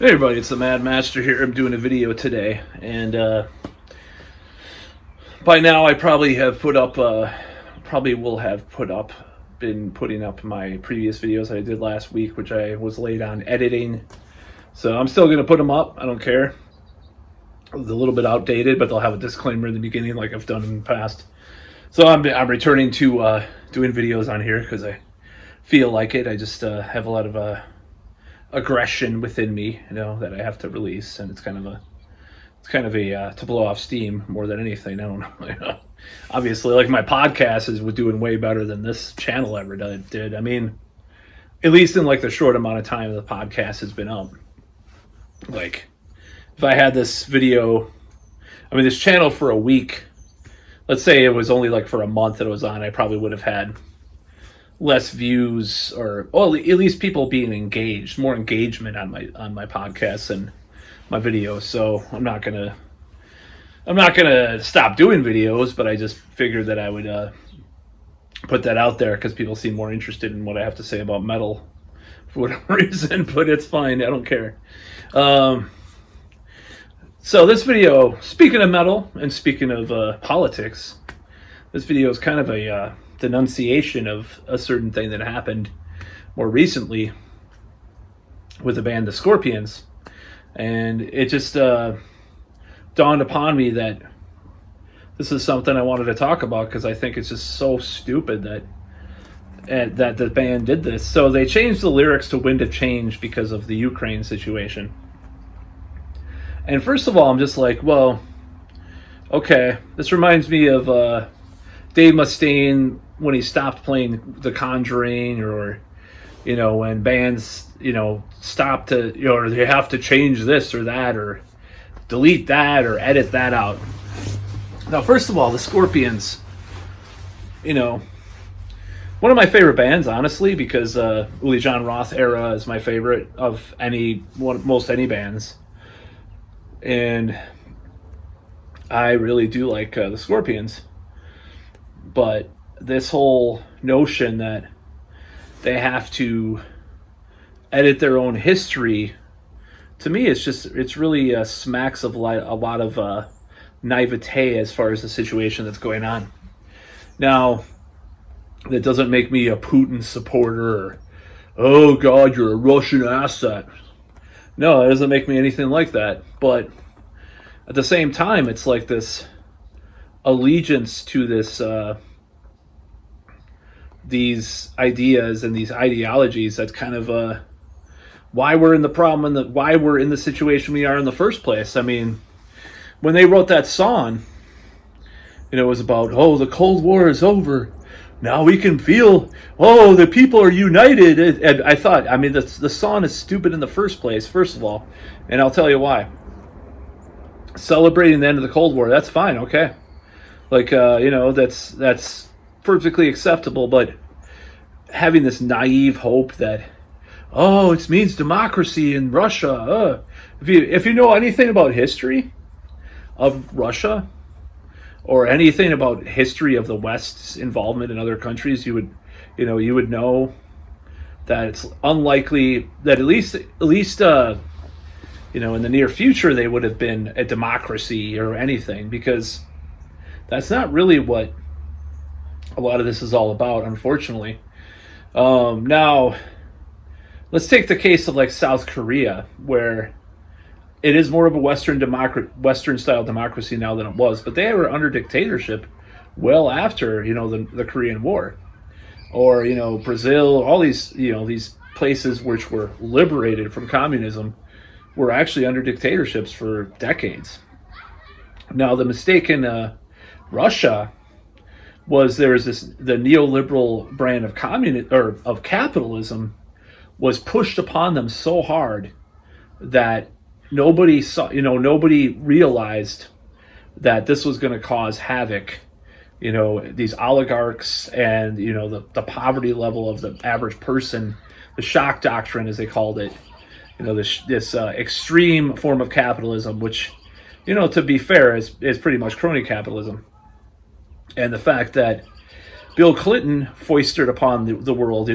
Hey everybody, it's the Mad Master here. I'm doing a video today, and by now I probably have been putting up my previous videos that I did last week, which I was late on editing. So I'm still gonna put them up. I don't care. It's a little bit outdated, but they'll have a disclaimer in the beginning, like I've done in the past. So I'm returning to doing videos on here because I feel like it. I just have a lot of aggression within me, that I have to release, and it's kind of a to blow off steam more than anything. I don't know. Obviously, like, my podcast is doing way better than this channel ever did. I mean, at least in like the short amount of time the podcast has been up. Like, if I had this channel for a week, let's say it was only like for a month that it was on, I probably would have had less views, or at least people being engaged, more engagement on my podcasts and my videos. So I'm not gonna stop doing videos, but I just figured that I would put that out there because people seem more interested in what I have to say about metal for whatever reason. But it's fine, I don't care. So this video, speaking of metal and speaking of politics, this video is kind of a denunciation of a certain thing that happened more recently with the band The Scorpions. And it just dawned upon me that this is something I wanted to talk about because I think it's just so stupid that the band did this. So they changed the lyrics to Wind of Change because of the Ukraine situation. And first of all, I'm just like, well, okay, this reminds me of Dave Mustaine when he stopped playing The Conjuring, or when bands stop to or they have to change this or that, or delete that or edit that out. Now, first of all, the Scorpions, one of my favorite bands, honestly, because Uli Jon Roth era is my favorite of most any bands, and I really do like the Scorpions. But this whole notion that they have to edit their own history, to me, it's really smacks of a lot of naivete as far as the situation that's going on. Now, that doesn't make me a Putin supporter, or, oh God, you're a Russian asset. No, it doesn't make me anything like that. But at the same time, it's like this allegiance to these ideas and these ideologies that's kind of why we're in the problem and why we're in the situation we are in the first place. I mean, when they wrote that song, it was about, oh, the Cold War is over, now we can feel, oh, the people are united. And I thought, I mean, the song is stupid in the first place, first of all, and I'll tell you why. Celebrating the end of the Cold War, that's fine, okay. Like, that's perfectly acceptable, but having this naive hope that, oh, it means democracy in Russia. If you know anything about history of Russia, or anything about history of the West's involvement in other countries, you would know that it's unlikely that at least in the near future they would have been a democracy or anything, because that's not really what a lot of this is all about, unfortunately. Now, let's take the case of like South Korea, where it is more of a Western-style democracy now than it was, but they were under dictatorship well after the Korean War, or Brazil. All these places which were liberated from communism were actually under dictatorships for decades. Now, the mistake in Russia was the neoliberal brand of capitalism was pushed upon them so hard that nobody realized that this was going to cause havoc. These oligarchs and the poverty level of the average person, the shock doctrine as they called it, this extreme form of capitalism, which to be fair is pretty much crony capitalism. And the fact that Bill Clinton foisted upon the world, he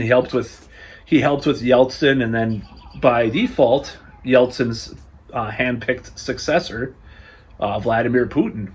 helped with Yeltsin, and then by default, Yeltsin's handpicked successor, Vladimir Putin.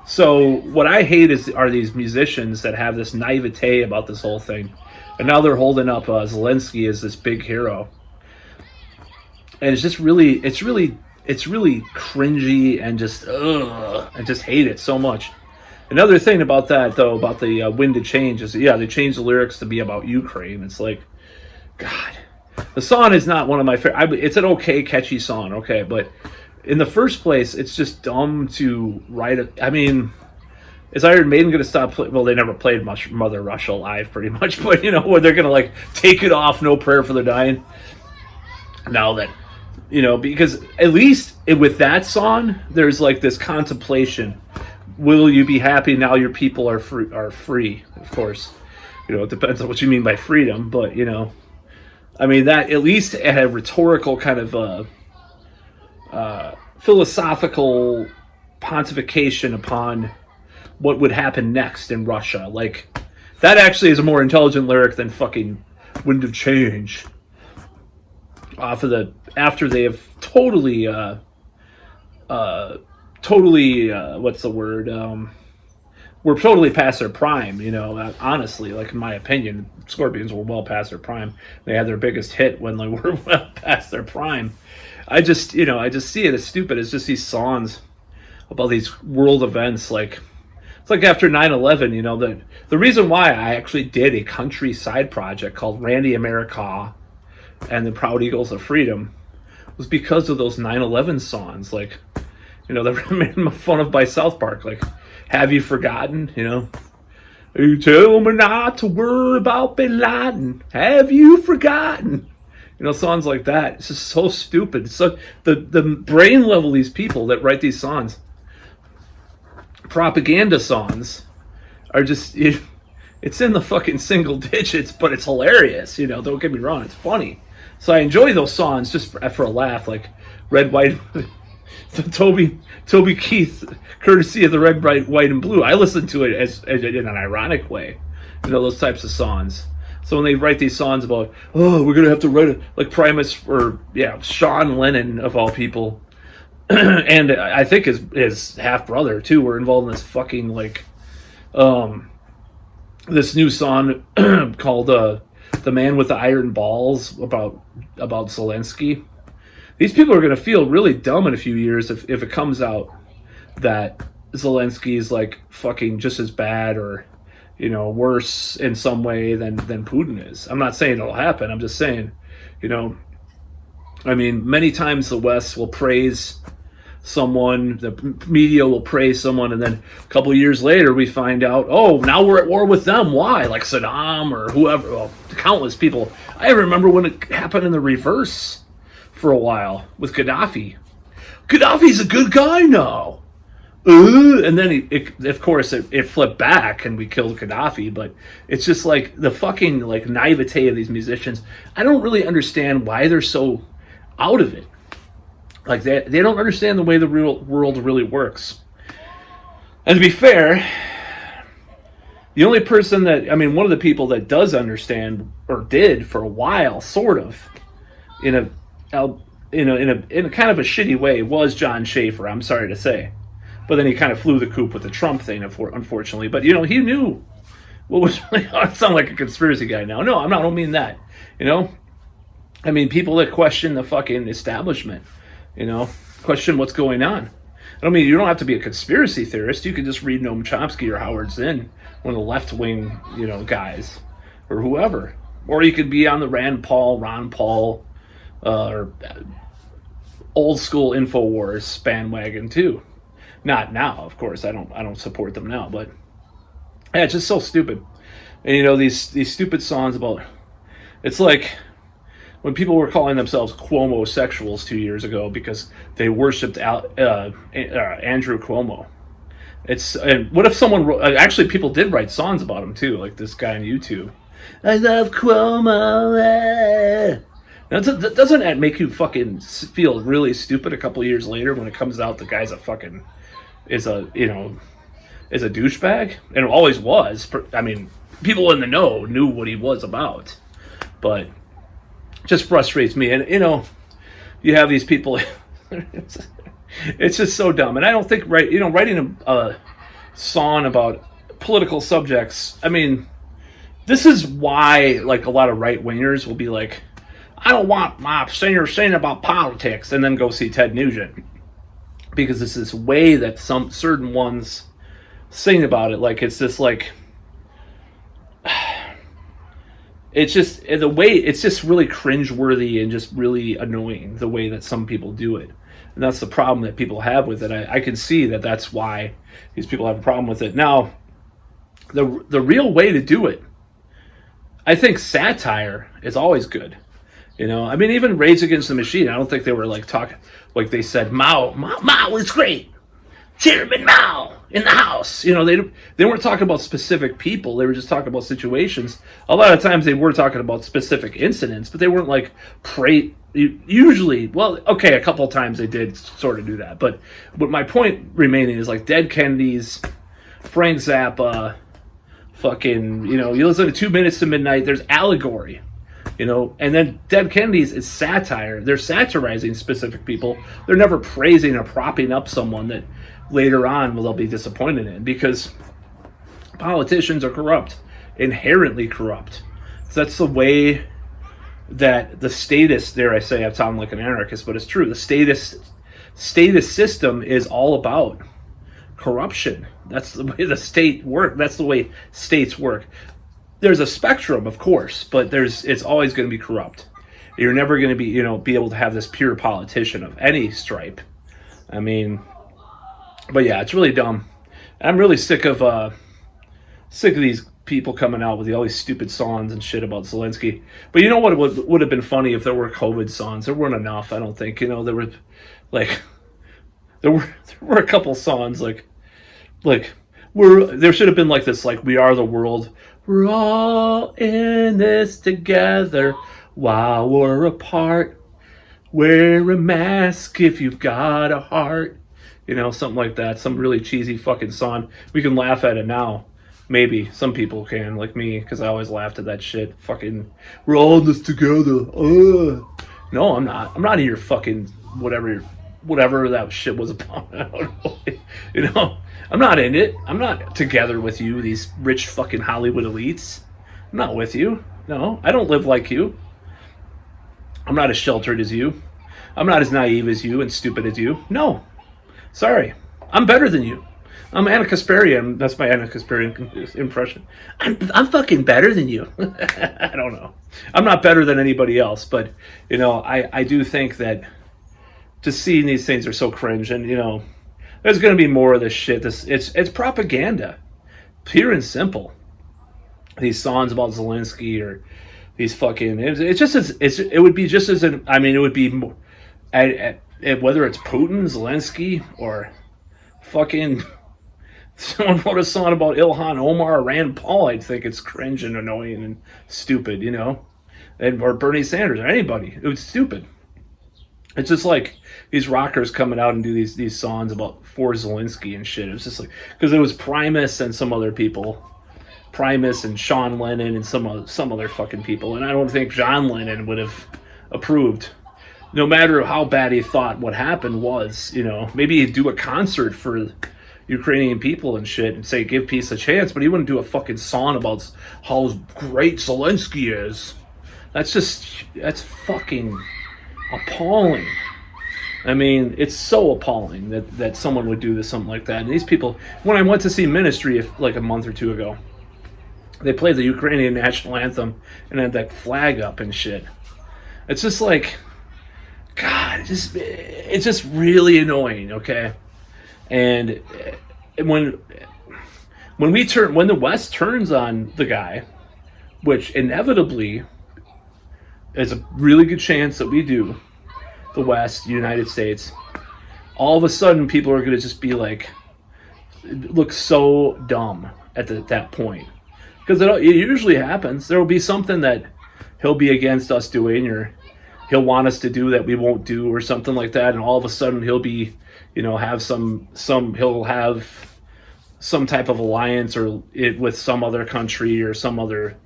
So what I hate are these musicians that have this naivete about this whole thing, and now they're holding up Zelensky as this big hero, and it's really cringy and just I just hate it so much. Another thing about that though, about the Wind of Change, is they changed the lyrics to be about Ukraine. It's like, God, the song is not one of my favorite. It's an okay, catchy song, okay, but in the first place, it's just dumb to write it. I mean, is Iron Maiden going to stop playing? Well, they never played much Mother Russia live, pretty much. But, where they're going to, like, take it off, No Prayer for the Dying. Now that, because at least with that song, there's, like, this contemplation. Will you be happy now your people are free? Of course. It depends on what you mean by freedom. But, I mean, that at least had a rhetorical kind of philosophical pontification upon what would happen next in Russia. Like, that actually is a more intelligent lyric than fucking Wind of Change. After they have totally what's the word? We're totally past their prime, honestly, like in my opinion, Scorpions were well past their prime. They had their biggest hit when they were well past their prime. I just see it as stupid. It's just these songs about these world events. Like, it's like after 9/11, the reason why I actually did a country side project called Randy America and the Proud Eagles of Freedom was because of those 9/11 songs. Like, that were made fun of by South Park. Like, Have You Forgotten? You tell me not to worry about Bin Laden. Have you forgotten? Songs like that. It's just so stupid. So the brain level of these people that write these songs, propaganda songs, are just, it's in the fucking single digits, but it's hilarious. Don't get me wrong, it's funny. So I enjoy those songs just for a laugh, like Red, White, Toby Keith, courtesy of the Red, White, and Blue. I listen to it as in an ironic way. Those types of songs. So when they write these songs about, we're going to have to write it, like Primus, or, Sean Lennon, of all people, and I think his half-brother, too, were involved in this fucking, like, this new song called The Man with the Iron Balls about Zelensky. These people are going to feel really dumb in a few years if it comes out that Zelensky is, like, fucking just as bad or worse in some way than Putin is. I'm not saying it'll happen. I'm just saying, I mean, many times the West will praise someone, the media will praise someone, and then a couple of years later we find out, now we're at war with them. Why? Like Saddam or whoever. Well, countless people. I remember when it happened in the reverse for a while with Gaddafi. Gaddafi's a good guy now. And then of course it flipped back and we killed Gaddafi. But it's just like the fucking like naivete of these musicians. I don't really understand why they're so out of it. Like they don't understand the way the real world really works. And to be fair, the only person one of the people that does understand, or did for a while, sort of, in a kind of a shitty way, was John Schaefer. I'm sorry to say. But then he kind of flew the coop with the Trump thing, unfortunately. But, he knew what was really... I sound like a conspiracy guy now. No, I don't mean that. I mean, people that question the fucking establishment, question what's going on. I mean, you don't have to be a conspiracy theorist. You can just read Noam Chomsky or Howard Zinn, one of the left-wing, guys, or whoever. Or you could be on the Ron Paul, or old-school InfoWars bandwagon, too. Not now, of course. I don't support them now, but yeah, it's just so stupid. And these stupid songs about, it's like when people were calling themselves Cuomo-sexuals 2 years ago because they worshipped Andrew Cuomo. And what if someone wrote, actually people did write songs about him too, like this guy on YouTube. I love Cuomo. Now, doesn't that make you fucking feel really stupid a couple of years later when it comes out the guy's a fucking is a douchebag? And it always was. I mean, people in the know knew what he was about, but just frustrates me. And you have these people. It's just so dumb. And I don't think writing a song about political subjects. I mean, this is why like a lot of right wingers will be like, I don't want my singer saying about politics, and then go see Ted Nugent, because it's this way that some certain ones sing about it. Like it's this like, it's just the way, it's just really cringeworthy and just really annoying the way that some people do it. And that's the problem that people have with it. I can see that that's why these people have a problem with it. Now, the real way to do it, I think satire is always good. I mean, even Rage Against the Machine, I don't think they were like talking, like they said, Mao is great. Chairman Mao in the house. They weren't talking about specific people. They were just talking about situations. A lot of times they were talking about specific incidents, but they weren't like usually, well, okay, a couple of times they did sort of do that. But my point remaining is like Dead Kennedys, Frank Zappa, fucking, you listen to 2 Minutes to Midnight, there's allegory. And then Dead Kennedys is satire. They're satirizing specific people. They're never praising or propping up someone that later on they'll be disappointed in, because politicians are corrupt, inherently corrupt. So that's the way that the statist, dare I say, I sound like an anarchist, but it's true. The statist system is all about corruption. That's the way the state works. That's the way states work. There's a spectrum, of course, but it's always going to be corrupt. You're never going to be able to have this pure politician of any stripe. I mean, but yeah, it's really dumb. I'm really sick of these people coming out with all these stupid songs and shit about Zelensky. But you know what would have been funny if there were COVID songs? There weren't enough, I don't think. There were like there were a couple songs like there should have been like this, like We Are the World. We're all in this together while we're apart. Wear a mask if you've got a heart. Something like that. Some really cheesy fucking song. We can laugh at it now. Maybe. Some people can, like me, because I always laughed at that shit. Fucking, we're all in this together. No, I'm not. I'm not in your fucking whatever that shit was about. I don't know. I'm not in it. I'm not together with you, these rich fucking Hollywood elites. I'm not with you. No, I don't live like you. I'm not as sheltered as you. I'm not as naive as you and stupid as you. No. Sorry. I'm better than you. I'm Anna Kasparian. That's my Anna Kasparian impression. I'm fucking better than you. I don't know. I'm not better than anybody else, but, I do think that just seeing these things are so cringe, and, there's going to be more of this shit. It's propaganda, pure and simple. These songs about Zelensky or these fucking, it would be just as an, I mean, it would be whether it's Putin, Zelensky, or fucking someone wrote a song about Ilhan Omar or Rand Paul, I'd think it's cringe and annoying and stupid, or Bernie Sanders or anybody. It was stupid. It's just like these rockers coming out and do these songs about for Zelensky and shit. It was just like, because it was Primus and some other people, Primus and Sean Lennon and some other fucking people, and I don't think John Lennon would have approved, no matter how bad he thought what happened was. Maybe he'd do a concert for Ukrainian people and shit and say give peace a chance, but he wouldn't do a fucking song about how great Zelensky is. That's fucking appalling. I mean, it's so appalling that someone would do something like that. And these people, when I went to see Ministry like a month or two ago, they played the Ukrainian national anthem and had that flag up and shit. It's just like, God, it's just really annoying, okay? And when the West turns on the guy, which inevitably is a really good chance that we do, the West, the United States, all of a sudden people are going to just be like, look so dumb at that point. Because it usually happens. There will be something that he'll be against us doing, or he'll want us to do that we won't do, or something like that. And all of a sudden he'll be, he'll have some type of alliance with some other country or some other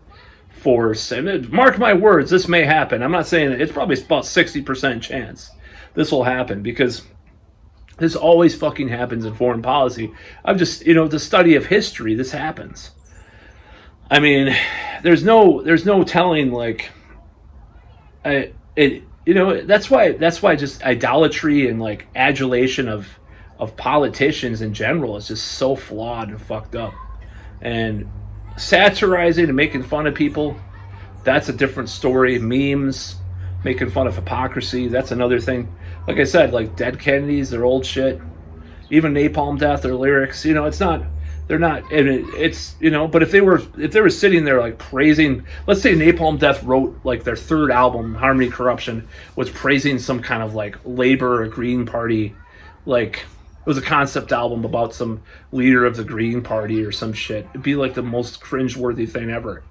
force. And mark my words, this may happen. I'm not saying it's probably about 60% chance this will happen, because this always fucking happens in foreign policy. I've just, the study of history, this happens. I mean, there's no telling, like, that's why just idolatry and like adulation of politicians in general is just so flawed and fucked up. And satirizing and making fun of people, that's a different story. Memes, making fun of hypocrisy, that's another thing. Like I said, like Dead Kennedys, their old shit, even Napalm Death, their lyrics, it's not, they're not, and it's, but if they were sitting there like praising, let's say Napalm Death wrote like their third album, Harmony Corruption, was praising some kind of like labor or Green Party, like it was a concept album about some leader of the Green Party or some shit. It'd be like the most cringeworthy thing ever,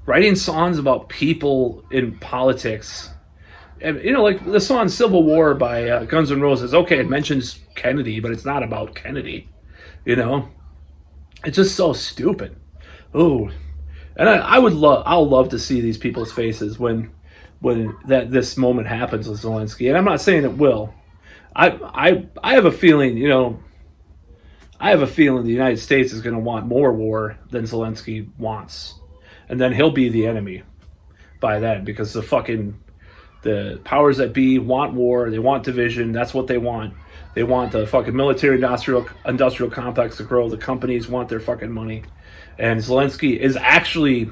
writing songs about people in politics. And, like the song Civil War by Guns N' Roses, okay, it mentions Kennedy, but it's not about Kennedy, It's just so stupid. Ooh. And I'll love to see these people's faces when this moment happens with Zelensky. And I'm not saying it will. I have a feeling, the United States is going to want more war than Zelensky wants. And then he'll be the enemy by then, because the powers that be want war, they want division, that's what they want. They want the fucking military industrial complex to grow, the companies want their fucking money. And Zelensky is actually,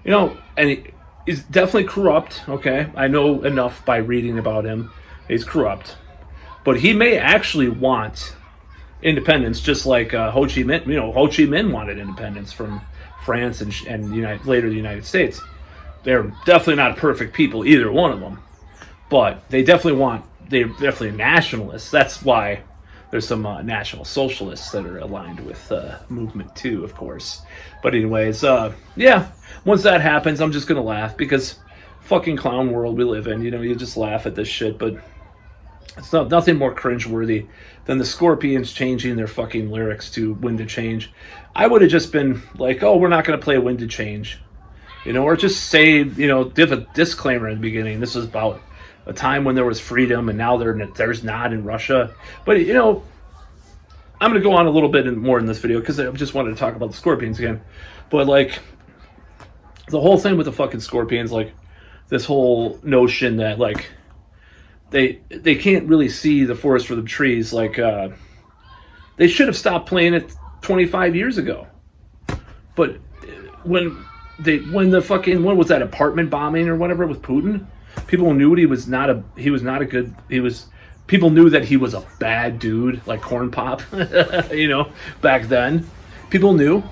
and he's definitely corrupt, okay? I know enough by reading about him. He's corrupt. But he may actually want independence, just like Ho Chi Minh. Ho Chi Minh wanted independence from France and later the United States. They're definitely not perfect people, either one of them. But they're definitely nationalists. That's why there's some National Socialists that are aligned with Movement 2, of course. But anyways, once that happens, I'm just going to laugh, because fucking clown world we live in. You just laugh at this shit, but it's nothing more cringeworthy than the Scorpions changing their fucking lyrics to Wind to Change. I would have just been like, oh, we're not going to play Wind to Change. Or just say, give a disclaimer in the beginning. This is about a time when there was freedom, and now there's not in Russia. But, I'm going to go on a little bit more in this video, because I just wanted to talk about the Scorpions again. But, like, the whole thing with the fucking Scorpions, like, this whole notion that, like, they can't really see the forest for the trees. Like, they should have stopped playing it 25 years ago. But when the fucking, what was that, apartment bombing or whatever with Putin, people knew people knew that he was a bad dude, like Corn Pop, back then. People knew,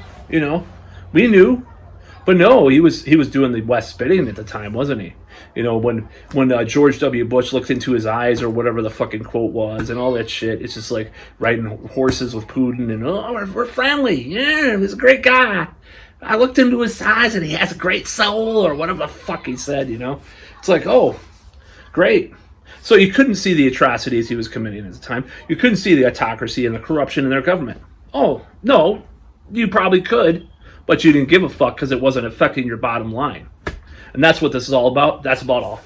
we knew. But no, he was doing the West spitting at the time, wasn't he? When George W. Bush looked into his eyes, or whatever the fucking quote was, and all that shit. It's just like riding horses with Putin, and we're friendly. Yeah, he's a great guy. I looked into his eyes, and he has a great soul, or whatever the fuck he said. It's like, oh, great. So you couldn't see the atrocities he was committing at the time. You couldn't see the autocracy and the corruption in their government. Oh no, you probably could. But you didn't give a fuck, because it wasn't affecting your bottom line. And that's what this is all about. That's about all.